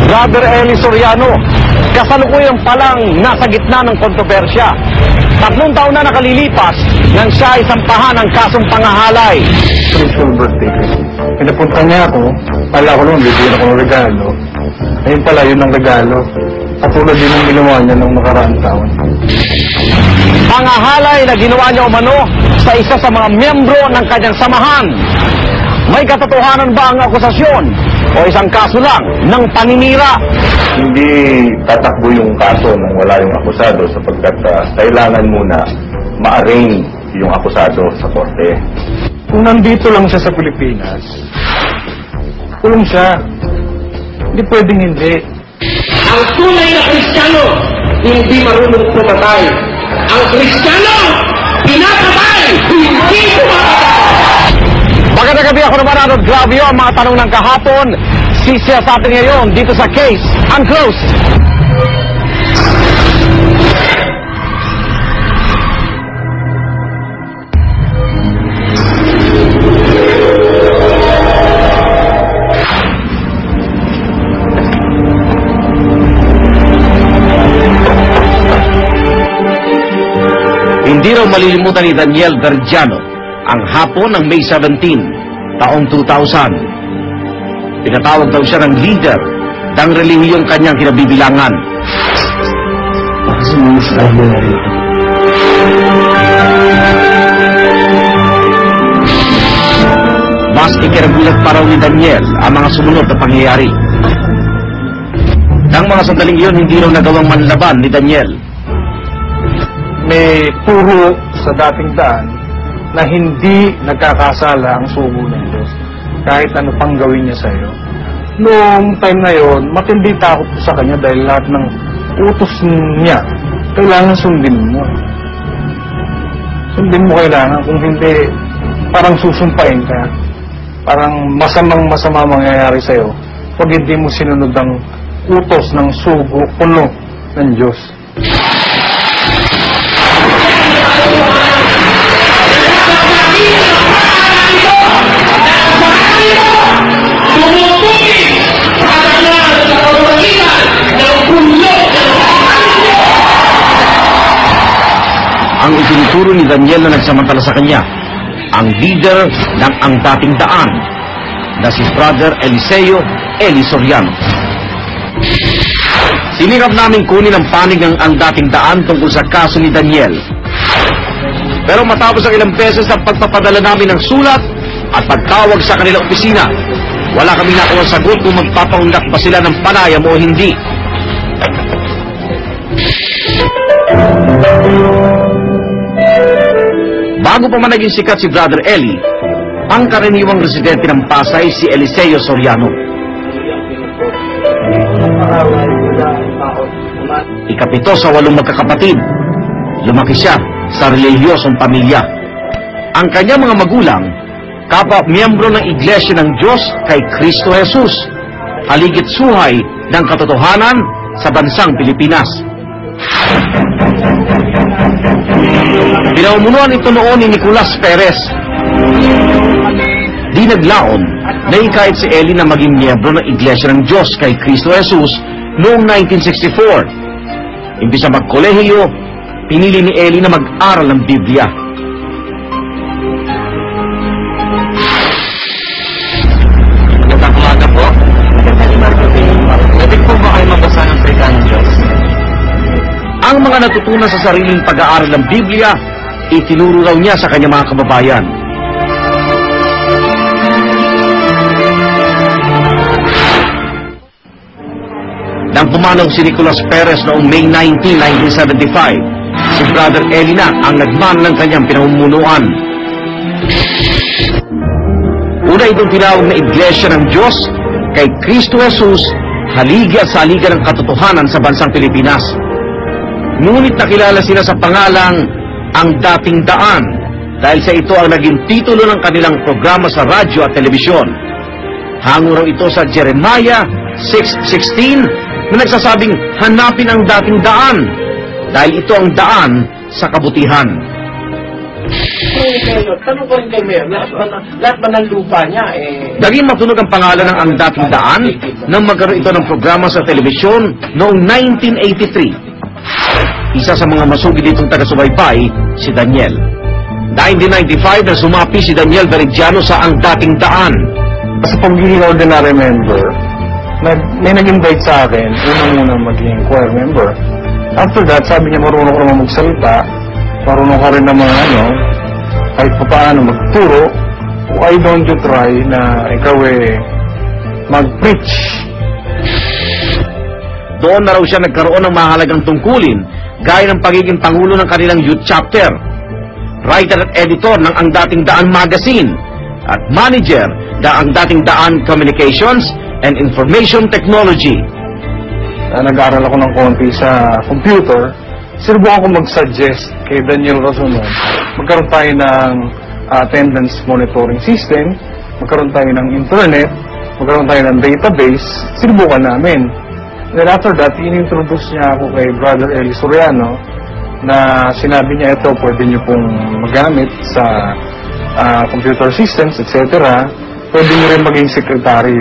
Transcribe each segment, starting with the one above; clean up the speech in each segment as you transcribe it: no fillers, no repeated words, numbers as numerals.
Brother Eli Soriano, kasalukuyan palang nasa gitna ng kontrobersya. 3 taon na nakalilipas nang siya ay sampahan ng kasong pangahalay. Spiritual birthday Christmas. Pinapunta niya ako, pala ko naman, bibigyan ako ng regalo. Ayun pala, yun ang regalo. Katulad din ang ginawa niya nung nakaraang taon. Pangahalay na ginawa niya umano sa isa sa mga miyembro ng kanyang samahan. May katotohanan ba ang akusasyon o isang kaso lang ng paninira? Hindi tatakbo yung kaso nang wala yung akusado sapagkat kailangan muna ma-arraign yung akusado sa korte. Kung nandito lang siya sa Pilipinas, kulong siya. Hindi pwedeng hindi. Ang tunay na Kristiyano, hindi marunong pumatay. Ang Kristiyano, pinapatay, hindi pumatay. Magandang gabi, ako naman Arnold Gravio. Ang mga tanong ng kahapon, sisiya sa atin ngayon dito sa Case Unclosed. Hindi raw malilimutan ni Daniel Verdiano ang hapon ng May 17, taong 2000. Pinatawag daw siya ng leader ng relihiyong kanyang kinabibilangan. Mas ikinagulat pa raw ni Daniel ang mga sumunod na pangyayari. Nang mga sandaling iyon, hindi raw nagawang manlaban ni Daniel. May puro sa dating daan na hindi nagkakasala ang sugo ng Diyos. Kahit ano pang gawin niya sa iyo. Noong time na yon, matindi takot ko sa kanya dahil lahat ng utos niya, kailangan sundin mo. Sundin mo kailangan. Kung hindi, parang susumpain ka. Parang masama mangyayari sa iyo pag hindi mo sinunod ang utos ng sugo, puno ng Diyos. Ang itinuturo ni Daniel na nagsamantala sa kanya, ang leader ng ang dating daan, na si Brother Eliseo Eli Soriano. Sinirap namin kunin ang panig ng ang dating daan tungkol sa kaso ni Daniel. Pero matapos ang ilang beses ng pagpapadala namin ng sulat at pagtawag sa kanilang opisina, wala kami nakuha sagot kung magpapaunlak ba sila ng panayam o hindi. Bago pa man naging sikat si Brother Eli, ang karaniwang residente ng Pasay si Eliseo Soriano. Ikapito sa 8 magkakapatid, lumaki siya sa relihiyosong pamilya. Ang kanyang mga magulang, kapwa miyembro ng Iglesia ng Diyos kay Kristo Jesus, haligit suhay ng katotohanan sa bansang Pilipinas. Pinaumunuan ito noon ni Nicolas Perez. Di naglaon na ikahit si Eli na maging miyembro ng Iglesia ng Diyos kay Kristo Jesus noong 1964. Imbis na magkolehiyo, pinili ni Eli na mag-aral ng Biblia. Magandang umaga po. Pwede po ba kayo mabasa ng salita ng Diyos? Ang mga natutunan sa sariling pag-aaral ng Biblia, itinuro raw niya sa kanyang mga kababayan. Nang pumanaw si Nicolas Perez noong May 19, 1975, si Brother Eli na ang nagman ng kanyang pinamumunuan. Una itong tinawag na Iglesia ng Diyos kay Kristo Jesus, haligi at saligan ng katotohanan sa bansang Pilipinas. Ngunit nakilala sila sa pangalang Ang Dating Daan dahil sa ito ang naging titulo ng kanilang programa sa radyo at telebisyon. Hango raw ito sa Jeremiah 6:16 na nagsasabing hanapin ang dating daan dahil ito ang daan sa kabutihan. Tanong ko rin kay Mayor, lahat ba ng lupa niya Naging matunog ang pangalan ng Ang Dating Daan nang magkaroon ito ng programa sa telebisyon noong 1983. Isa sa mga masugid ditong taga-subaybay, si Daniel. 1995 na sumapi si Daniel Veridiano sa Ang Dating Daan. Sa pagiging ordinary member, may nag-invite sa akin, unang-una maging choir member. After that, sabi niya, marunong ko naman magsalita, marunong ka rin naman kahit pa paano magturo, why don't you try na ikaw mag-preach? Doon na raw siya nagkaroon ng mahalagang tungkulin, gaya ng pagiging pangulo ng kanilang youth chapter, writer at editor ng Ang Dating Daan magazine, at manager ng Ang Dating Daan Communications and Information Technology. Nag-aaral ako ng konti sa computer, sinubukan ko mag-suggest kay Daniel Razonon, magkaroon tayo ng attendance monitoring system, magkaroon tayo ng internet, magkaroon tayo ng database, sinubukan namin. Then after that, in-introduce niya ako kay Brother Eli Soriano na sinabi niya, ito pwede niyo pong magamit sa computer systems, etc. Pwede niyo rin maging secretary.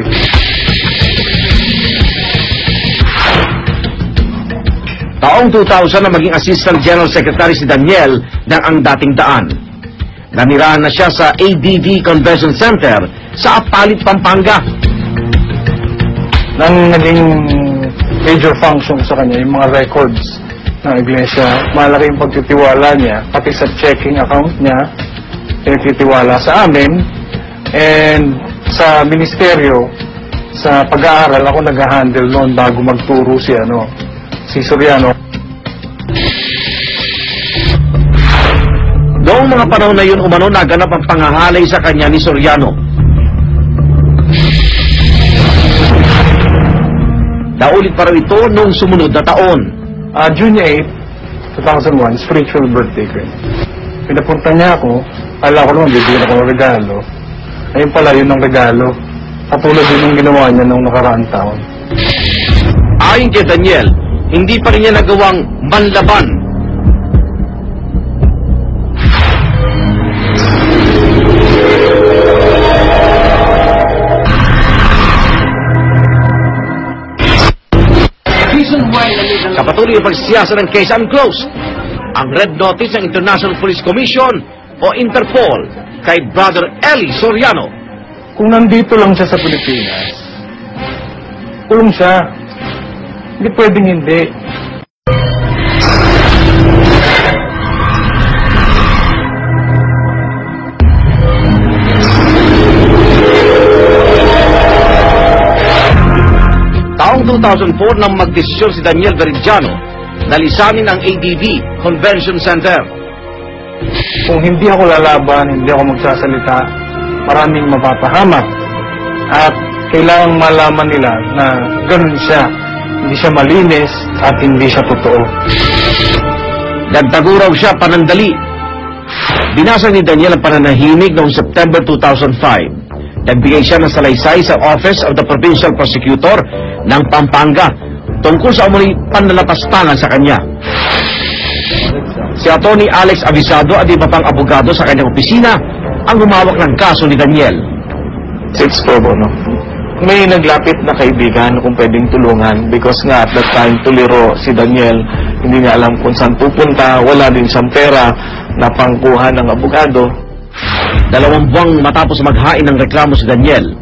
Taong 2000 na maging Assistant General Secretary si Daniel ng Ang Dating Daan. Nanirahan na siya sa ADD Convention Center sa Apalit, Pampanga. Nang naging major function sa kanya, yung mga records ng iglesia, malaki yung pagtitiwala niya, pati sa checking account niya, pinagtitiwala sa amin, and sa ministeryo, sa pag-aaral, ako nag-handle noon bago magturo si Soriano. Noong mga panahon na yun, umano naganap ang pangahalay sa kanya ni Soriano. Naulit pa raw ito noong sumunod na taon. June 8, 2001, spiritual birthday ko. Pinapunta niya ako, ala ko naman, bibigyan ako ng regalo. Ayun pala, yun ang regalo. Katulad din ng ginawa niya noong nakaraang taon. Ayon kay Daniel, hindi pa rin niya nagawang manlaban. Sa patuloy na pagsisiyasa ng case unclosed, ang red notice ng International Police Commission o Interpol kay Brother Eli Soriano. Kung nandito lang siya sa Pilipinas, kulong siya. Hindi pwedeng hindi. Taong 2004 nang magdesisyon si Daniel Veridiano na lisanin ang ADD Convention Center. Kung hindi ako lalaban, hindi ako magsasalita, maraming mapapahamak. At kailangang malaman nila na ganun siya. Hindi siya malinis at hindi siya totoo. Nagtaguraw siya panandali. Binasa ni Daniel ang pananahimik noong September 2005. Nagbigay siya ng salaysay sa Office of the Provincial Prosecutor ng Pampanga tungkol sa umano'y panlalapastangan sa kanya. Si Atty. Alex Avisado at iba pang abogado sa kanyang opisina ang humawak ng kaso ni Daniel. Six pro bono. May naglapit na kaibigan kung pwedeng tulungan because nga at that time tuliro si Daniel, hindi niya alam kung saan pupunta, wala din siyang pera na pangkuha ng abogado. 2 buwang matapos maghain ng reklamo si Daniel,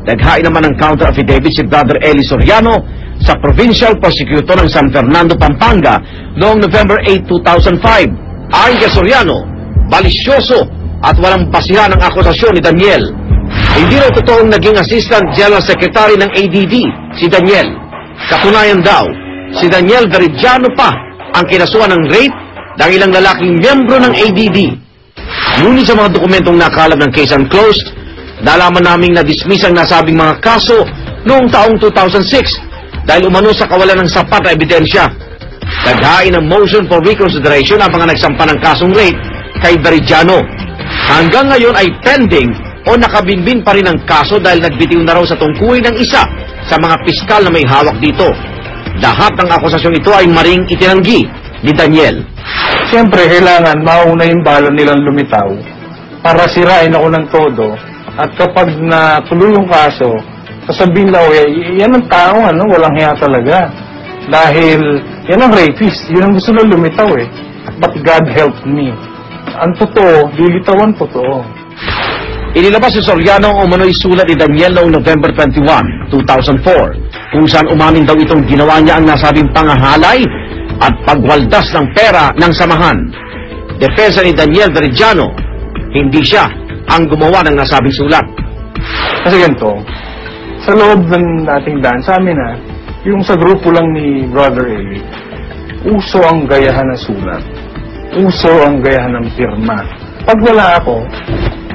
naghain naman ng counter affidavit si Brother Eli Soriano sa Provincial Prosecutor ng San Fernando, Pampanga noong November 8, 2005. Ayon kay Soriano, balisyoso at walang basihan ang akusasyon ni Daniel. Hindi raw totoong naging Assistant General Secretary ng ADD si Daniel. Katunayan daw, si Daniel Veridiano pa ang kinasuhan ng rape ng ilang lalaking miyembro ng ADD. Ngunit sa mga dokumentong nakalap ng case unclosed, nalaman naming na-dismiss ang nasabing mga kaso noong taong 2006 dahil umano sa kawalan ng sapat na ebidensya. Naghain ng motion for reconsideration ang mga nagsampa ng kasong rape kay Veridiano. Hanggang ngayon ay pending o nakabinbin pa rin ang kaso dahil nagbitiw na raw sa tungkulin ng isa sa mga piskal na may hawak dito. Lahat ng akusasyon ito ay maring itinanggi ni Daniel. Siyempre, kailangan mauna yung bala nilang lumitaw para sirain ako ng todo. At kapag natuloy yung kaso, sasabihin lang, yan ang tao, walang hiya talaga. Dahil yan ang rapist, yun ang gusto na lumitaw eh. But God helped me. Ang totoo, lilitawan totoo. Inilabas si Soriano ang umano'y sulat ni Daniel noong November 21, 2004, kung saan umamin daw itong ginawa niya ang nasabing pangahalay at pagwaldas ng pera ng samahan. Depensa ni Daniel Veridiano, hindi siya ang gumawa ng nasabing sulat. Kasi ganito, sa loob ng ating daan, sa amin yung sa grupo lang ni Brother Eli, uso ang gayahan ng sulat. Uso ang gayahan ng pirma. Pag wala ako,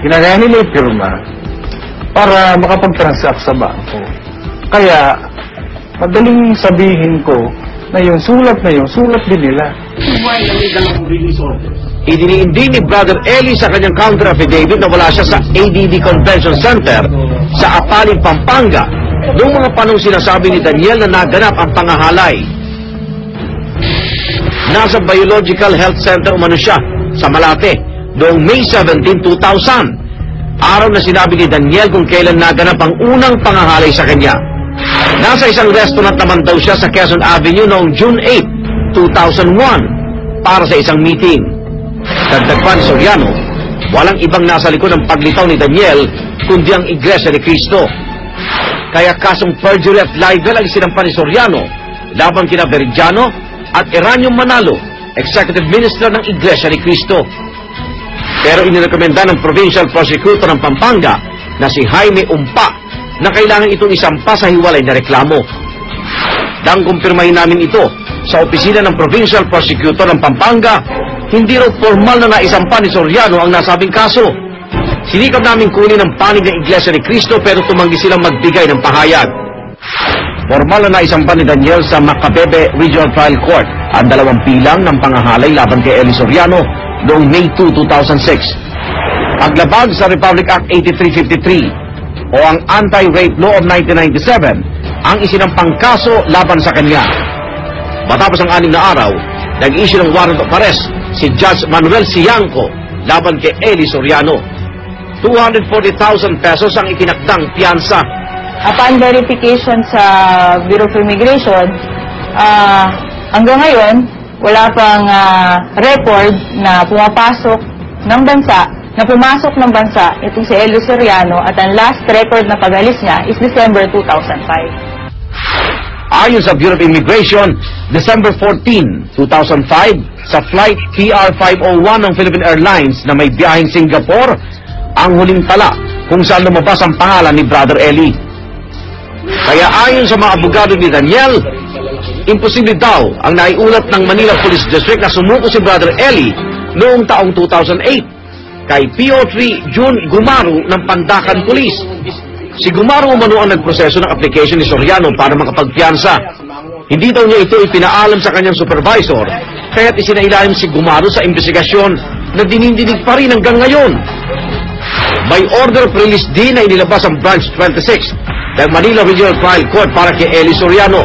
ginagaya nila yung pirma para makapag-transact sa bangko. Kaya, madaling sabihin ko na yung sulat din nila. Idiniindi ni Brother Eli sa kanyang counter affidavit na wala siya sa ADD Convention Center sa Apaling, Pampanga noong mga panong sinasabi ni Daniel na naganap ang pangahalay. Nasa Biological Health Center umano siya sa Malate noong May 17, 2000. Araw na sinabi ni Daniel kung kailan naganap ang unang pangahalay sa kanya. Nasa isang restaurant naman daw siya sa Quezon Avenue noong June 8, 2001 para sa isang meeting. Dagdag pa ni Soriano, walang ibang nasa likod ng paglitaw ni Daniel kundi ang Iglesia ni Cristo. Kaya kasong perjury at libel ang sinampa ni Soriano laban kina Veridiano at Eranio Manalo, Executive Minister ng Iglesia ni Cristo. Pero inirekomenda ng Provincial Prosecutor ng Pampanga na si Jaime Umpa na kailangan itong isampa sa hiwalay na reklamo. Nang kumpirmahin namin ito sa opisina ng Provincial Prosecutor ng Pampanga, hindi raw formal na naisampa ni Soriano ang nasabing kaso. Sinikap namin kunin ang panig ng Iglesia ni Cristo pero tumanggi silang magbigay ng pahayag. Formal na naisampa ni Daniel sa Macabebe Regional Trial Court ang 2 pilang ng pangahalay laban kay Eli Soriano noong May 2, 2006. Paglabag sa Republic Act 8353 o ang Anti-Rape Law of 1997 ang isinampang kaso laban sa kanya. Matapos ang 6 na araw, nag-issue ng warrant of arrest si Judge Manuel Siangco laban kay Eli Soriano. 240,000 pesos ang itinakdang piyansa. Upon verification sa Bureau of Immigration, hanggang ngayon, wala pang record na pumasok ng bansa itong si Eli Soriano at ang last record na pag-alis niya is December 2005. Ayon sa Bureau of Immigration, December 14, 2005, sa flight PR501 ng Philippine Airlines na may biyaheng Singapore, ang huling tala kung saan lumabas ang pangalan ni Brother Eli. Kaya ayon sa mga abogado ni Daniel, imposible daw ang naiulat ng Manila Police District na sumuko si Brother Eli noong taong 2008 kay PO3 June Gumaru ng Pandacan Police. Si Gumaru umano ang nagproseso ng application ni Soriano para makapagpiyansa. Hindi daw niya ito ipinaalam sa kanyang supervisor, kaya't isinailalim si Gumaru sa investigasyon na dinindinig pa rin hanggang ngayon. May order of release din na inilabas ang Branch 26 ng Manila Regional Trial Court para kay Eli Soriano.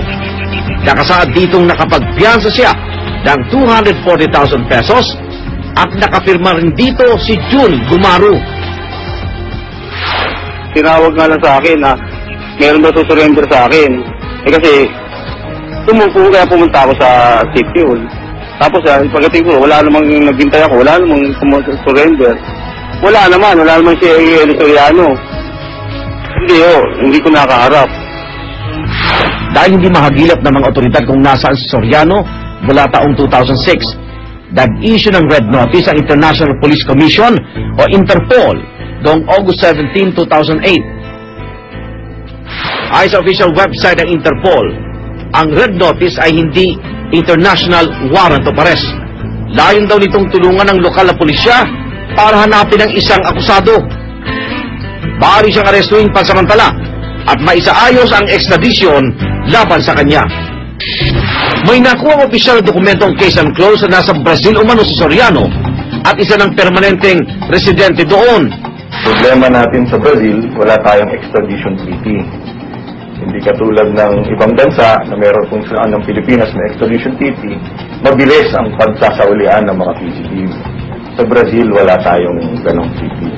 Nakasaad ditong nakapagpiyansa siya ng 240,000 pesos at nakapirma rin dito si June Gumaru. Tinawag nga lang sa akin na meron daw susurrender sa akin. Kasi kaya pumunta ako sa City Hall. Tapos pagdating ko, wala namang naghintay ako, wala namang surrender. Wala naman si Eli Soriano. Hindi ko nakaharap. Dahil hindi mahagilap ng mga otoridad kung nasaan si Soriano mula taong 2006, nag-issue ng red notice ang International Police Commission o Interpol noong August 17, 2008. Ayon sa official website ng Interpol, ang red notice ay hindi international warrant of arrest. Layon daw nitong tulungan ng lokal na pulisya para hanapin ang isang akusado. Bari siyang arestuin pansamantala at maisaayos ang extradition laban sa kanya. May nakuha ang opisyal na dokumentong case and close na nasa Brazil umano si Soriano at isa ng permanenteng residente doon. Problema natin sa Brazil, wala tayong extradition treaty. Hindi katulad ng ibang bansa na meron kung saan ng Pilipinas na extradition treaty, mabilis ang pagsasaulian ng mga fugitive. Sa Brazil, wala tayong ganong treaty.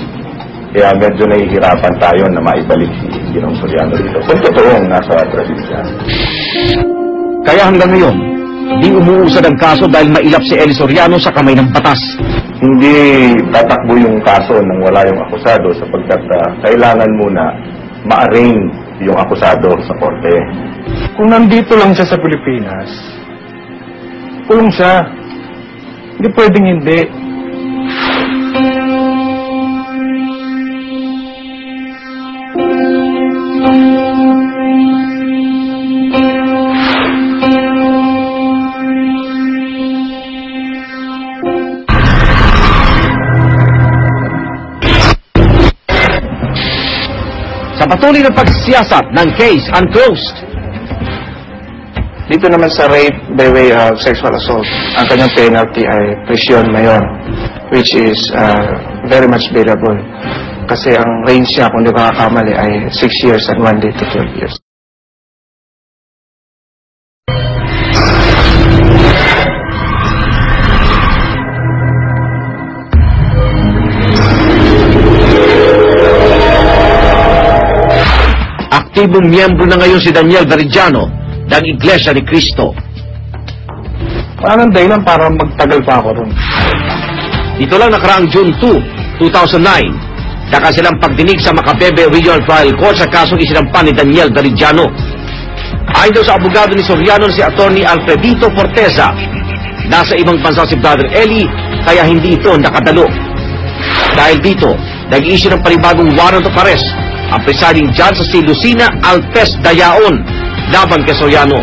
Kaya medyo nahihirapan tayo na maibalik si Ginong Soriano dito. Kung totoong nasa Brazil siya. Kaya hanggang ngayon, di umuusad ang kaso dahil mailap si Eli Soriano sa kamay ng batas. Hindi tatakbo yung kaso nang wala yung akusado sapagkat kailangan muna ma-arraign yung akusado sa korte. Kung nandito lang siya sa Pilipinas, kulong siya. Hindi pwedeng hindi. Sa patuloy na pagsisiyasat ng case unclosed. Dito naman sa rape by way of sexual assault, ang kanyang penalty ay prisyon mayon, which is very much bearable. Kasi ang range niya, kung di makakamali, ay 6 years and 1 day to 12 years. Aktibong miyembro na ngayon si Daniel Veridiano ng Iglesia ni Cristo. Wala nang dahilan para magtagal pa ako ron. Ito lang nakaraang June 2, 2009, nakasilang pagdinig sa Macabebe Regional Trial Court sa kasong isinampa ni Daniel Veridiano. Ayon daw sa abogado ni Soriano si Attorney Alfredito Forteza, nasa ibang bansa si Brother Eli kaya hindi ito nakadalo. Dahil dito, nag-issue ng panibagong warrant of arrest ang presiding judge sa si Lucina Alpes Dayaon laban kay Soriano.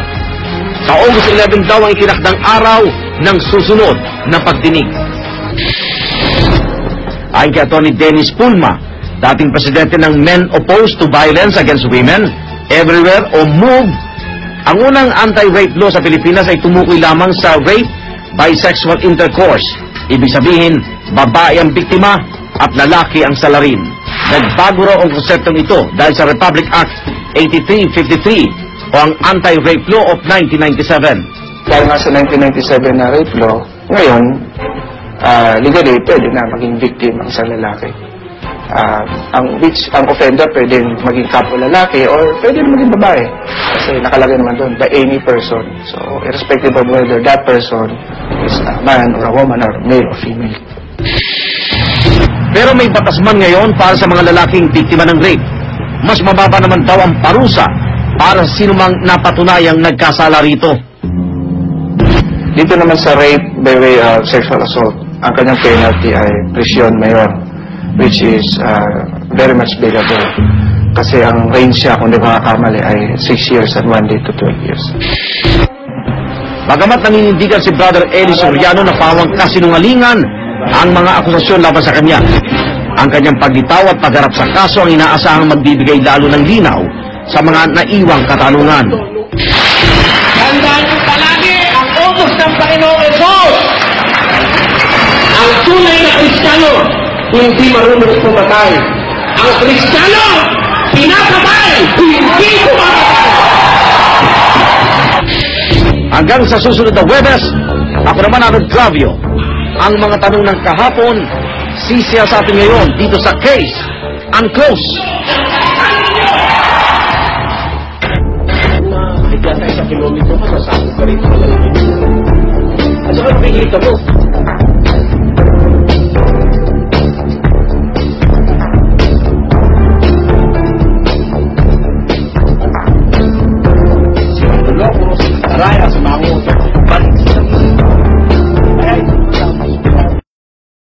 Sa August 11 daw ang itinakdang araw ng susunod na pagdinig. Ayon kay Atty. Dennis Pulma, dating presidente ng Men Opposed to Violence Against Women Everywhere o MOVE, ang unang anti-rape law sa Pilipinas ay tumukoy lamang sa rape by sexual intercourse. Ibig sabihin, babae ang biktima at lalaki ang salarin. Nagbago raw ang konseptong ito dahil sa Republic Act 8353 o ang Anti-Rape Law of 1997. Dahil nga sa 1997 na rape law, ngayon, legally, pwede na maging victim ang isang lalaki. Ang offender pwede maging kapwa lalaki or pwede maging babae. Kasi nakalagay naman doon, by any person. So, irrespective of whether that person is a man or a woman or male or female. Pero may batas man ngayon para sa mga lalaking biktima ng rape. Mas mababa naman daw ang parusa para sa sinumang napatunayang nagkasala rito. Dito naman sa rape by way of sexual assault, ang kanyang penalty ay prisyon mayon, which is very much bearable. Kasi ang range niya, kung di makakamali, ay 6 years and 1 day to 12 years. Bagamat naninindigan si Brother Eli Soriano na pawang kasinungalingan ang mga akusasyon laban sa kanya, ang kanyang paglitaw at pagharap sa kaso ang inaasahang magbibigay lalo ng linaw sa mga naiwang katanungan. Tandaan niyo palagi ang utos ng Panginoong Hesus. Ang tunay na Kristiyano, hindi marunong pumatay. Ang Kristiyano, pinapatay, hindi pumatay. Hanggang sa susunod na Huwebes, ako naman Arnold Clavio. Ang mga tanong ng kahapon, sisiya sa atin ngayon dito sa Case Unclosed. Nakikita tayo sa kilometro, masasakot ka rin. At saka nakikita mo,